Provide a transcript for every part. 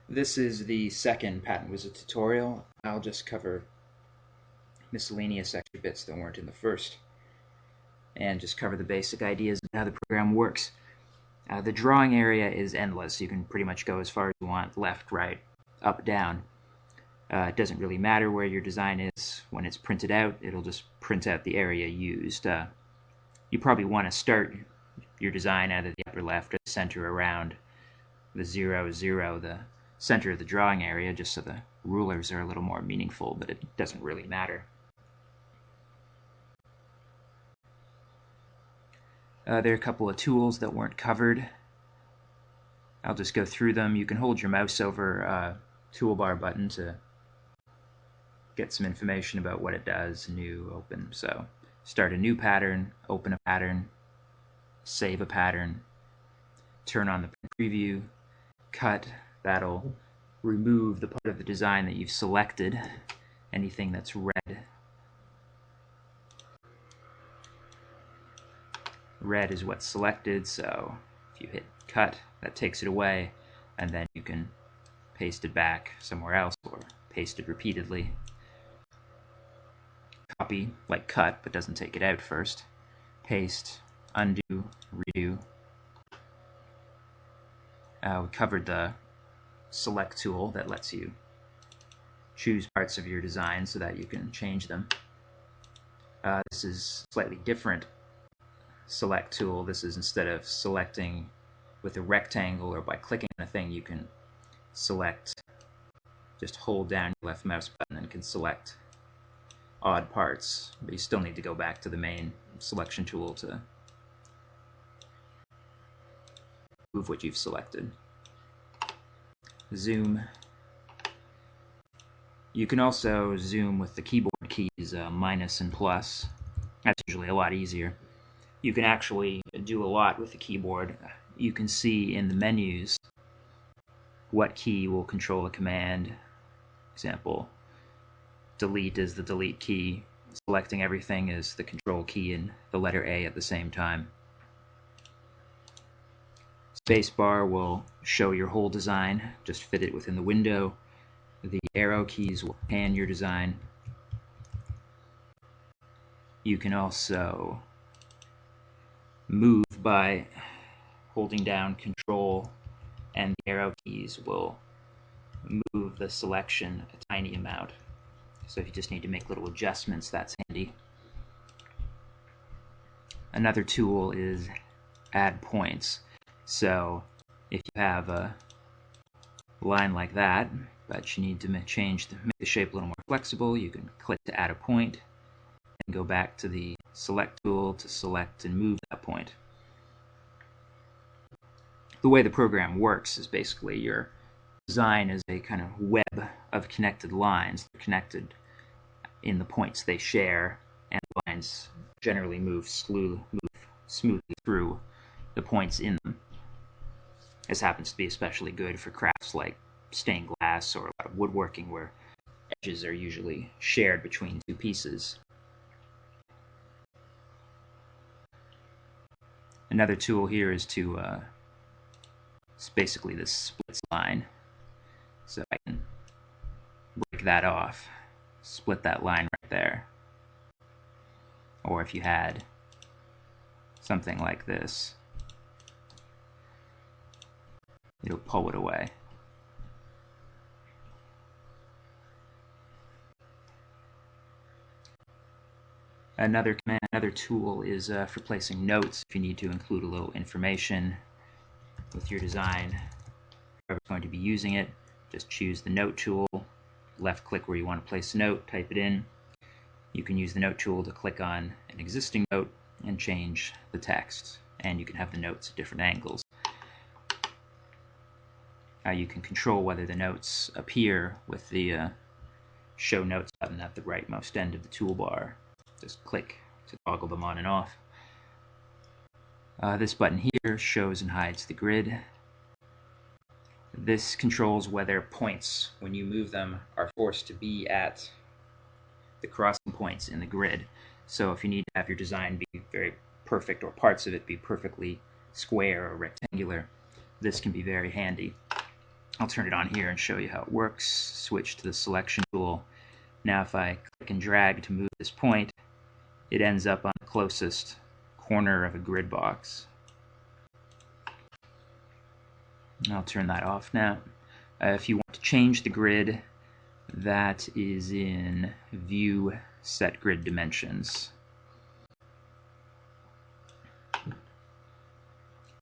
This is the second Patent Wizard tutorial. I'll just cover miscellaneous extra bits that weren't in the first, and just cover the basic ideas of how the program works. The drawing area is endless. You can pretty much go as far as you want, left, right, up, down. It doesn't really matter where your design is. When it's printed out, it'll just print out the area used. You probably want to start your design out of the upper left or the center around the 0, 0, the center of the drawing area, just so the rulers are a little more meaningful, but it doesn't really matter. There are a couple of tools that weren't covered. I'll just go through them. You can hold your mouse over a toolbar button to get some information about what it does. New, open. So start a new pattern, open a pattern, save a pattern, turn on the preview, cut. That'll remove the part of the design that you've selected, anything that's red. Red is what's selected, so if you hit cut, that takes it away, and then you can paste it back somewhere else or paste it repeatedly. Copy, like cut, but doesn't take it out first. Paste, undo, redo. We covered the select tool that lets you choose parts of your design so that you can change them. This is slightly different select tool. This is, instead of selecting with a rectangle or by clicking on a thing, you can select, just hold down your left mouse button and can select odd parts, but you still need to go back to the main selection tool to move what you've selected. Zoom. You can also zoom with the keyboard keys minus and plus. That's usually a lot easier. You can actually do a lot with the keyboard. You can see in the menus what key will control a command. Example, delete is the delete key. Selecting everything is the control key and the letter A at the same time. Spacebar will show your whole design, just fit it within the window. The arrow keys will pan your design. You can also move by holding down Control, and the arrow keys will move the selection a tiny amount. So if you just need to make little adjustments, that's handy. Another tool is add points. So if you have a line like that, but you need to make the shape a little more flexible, you can click to add a point and go back to the select tool to select and move that point. The way the program works is basically your design is a kind of web of connected lines. They're connected in the points they share, and the lines generally move smoothly through the points in them. This happens to be especially good for crafts like stained glass or a lot of woodworking, where edges are usually shared between two pieces. Another tool here is to it's basically this splits line. So I can break that off, split that line right there. Or if you had something like this, it'll pull it away. Another tool is for placing notes. If you need to include a little information with your design, whoever's going to be using it, just choose the note tool, left click where you want to place a note, type it in. You can use the note tool to click on an existing note and change the text, and you can have the notes at different angles. You can control whether the notes appear with the Show Notes button at the rightmost end of the toolbar. Just click to toggle them on and off. This button here shows and hides the grid. This controls whether points, when you move them, are forced to be at the crossing points in the grid. So if you need to have your design be very perfect, or parts of it be perfectly square or rectangular, this can be very handy. I'll turn it on here and show you how it works. Switch to the selection tool. Now if I click and drag to move this point, it ends up on the closest corner of a grid box. I'll turn that off now. If you want to change the grid, that is in View, Set Grid Dimensions.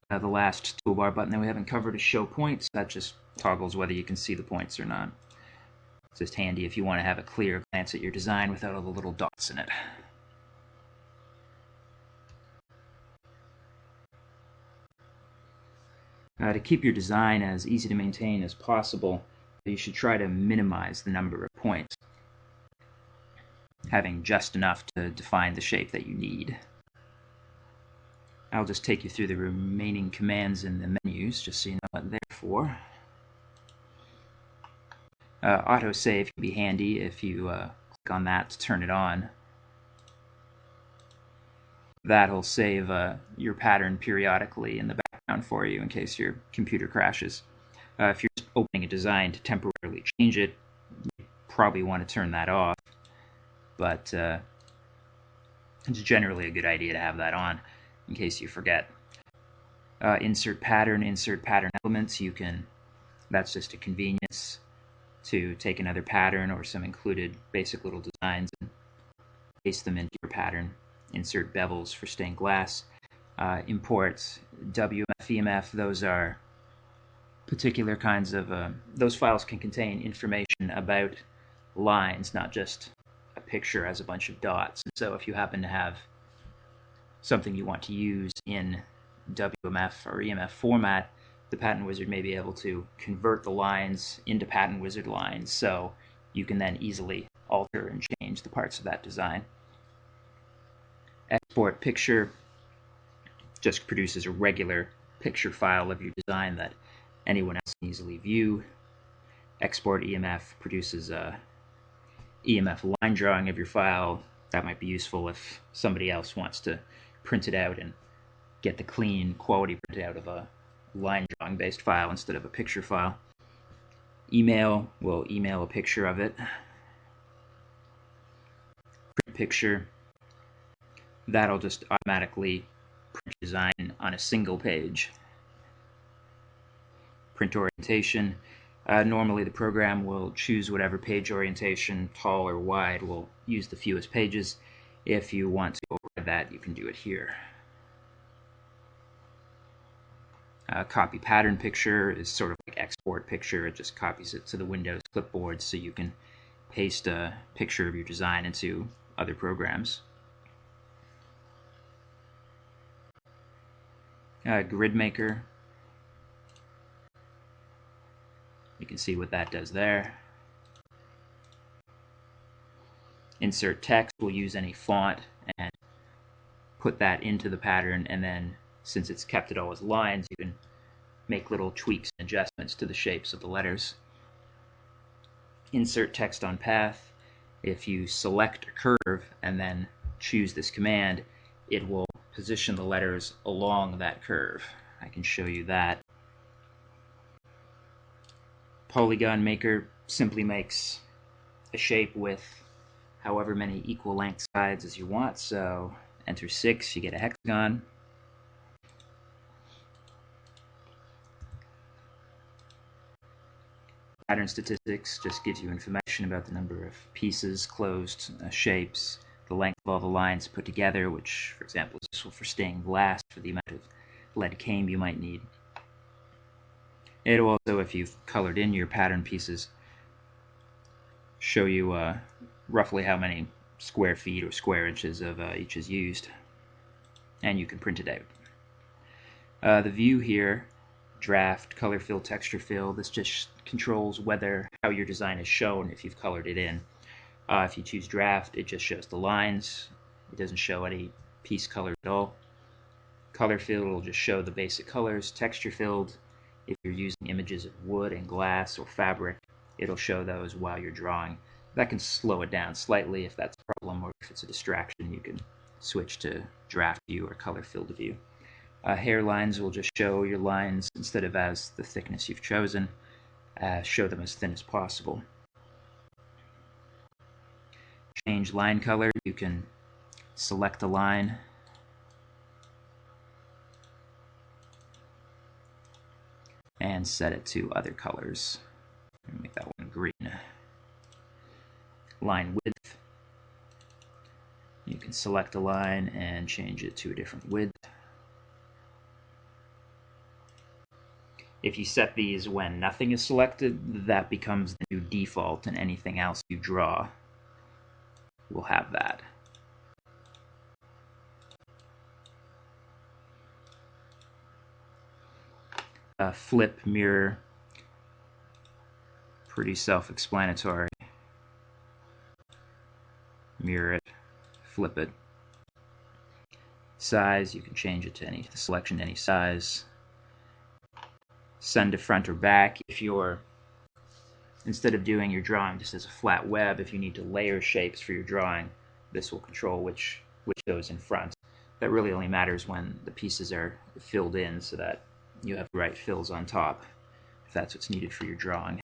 The last toolbar button that we haven't covered is Show Points. That just toggles whether you can see the points or not. It's just handy if you want to have a clear glance at your design without all the little dots in it. To keep your design as easy to maintain as possible, you should try to minimize the number of points, having just enough to define the shape that you need. I'll just take you through the remaining commands in the menus just so you know what they're for. Autosave can be handy if you click on that to turn it on. That'll save your pattern periodically in the background for you in case your computer crashes. If you're just opening a design to temporarily change it, you probably want to turn that off, but it's generally a good idea to have that on in case you forget. Insert pattern elements. That's just a convenience to take another pattern or some included basic little designs and paste them into your pattern. Insert bevels for stained glass. Import WMF, EMF, those are particular kinds of, those files can contain information about lines, not just a picture as a bunch of dots. And so if you happen to have something you want to use in WMF or EMF format, the Pattern Wizard may be able to convert the lines into Pattern Wizard lines, so you can then easily alter and change the parts of that design. Export picture just produces a regular picture file of your design that anyone else can easily view. Export EMF produces a EMF line drawing of your file. That might be useful if somebody else wants to print it out and get the clean quality printout of a line drawing based file instead of a picture file. Email will email a picture of it. Print picture, that'll just automatically print design on a single page. Print orientation, normally the program will choose whatever page orientation, tall or wide, will use the fewest pages. If you want to override that, you can do it here. Copy pattern picture is sort of like export picture. It just copies it to the Windows clipboard so you can paste a picture of your design into other programs. Grid Maker. You can see what that does there. Insert text, we'll use any font and put that into the pattern, and then since it's kept it all as lines, you can make little tweaks and adjustments to the shapes of the letters. Insert text on path. If you select a curve and then choose this command, it will position the letters along that curve. I can show you that. Polygon Maker simply makes a shape with however many equal length sides as you want, so enter 6, you get a hexagon. Pattern statistics just gives you information about the number of pieces, closed shapes, the length of all the lines put together, which, for example, is useful for stained glass for the amount of lead cane you might need. It'll also, if you've colored in your pattern pieces, show you roughly how many square feet or square inches of each is used, and you can print it out. The view here, draft, color fill, texture fill, this just controls how your design is shown if you've colored it in. If you choose draft, it just shows the lines. It doesn't show any piece color at all. Color fill will just show the basic colors. Texture filled, if you're using images of wood and glass or fabric, it'll show those while you're drawing. That can slow it down slightly if that's a problem, or if it's a distraction, you can switch to draft view or color filled view. Hairlines will just show your lines instead of as the thickness you've chosen. show them as thin as possible. Change line color. You can select a line and set it to other colors. Make that one green. Line width. You can select a line and change it to a different width. If you set these when nothing is selected, that becomes the new default, and anything else you draw will have that. Flip, mirror, pretty self-explanatory. Mirror it, flip it. Size, you can change it to the selection to any size. Send to front or back. If you're, instead of doing your drawing just as a flat web, if you need to layer shapes for your drawing, this will control which goes in front. That really only matters when the pieces are filled in so that you have the right fills on top, if that's what's needed for your drawing.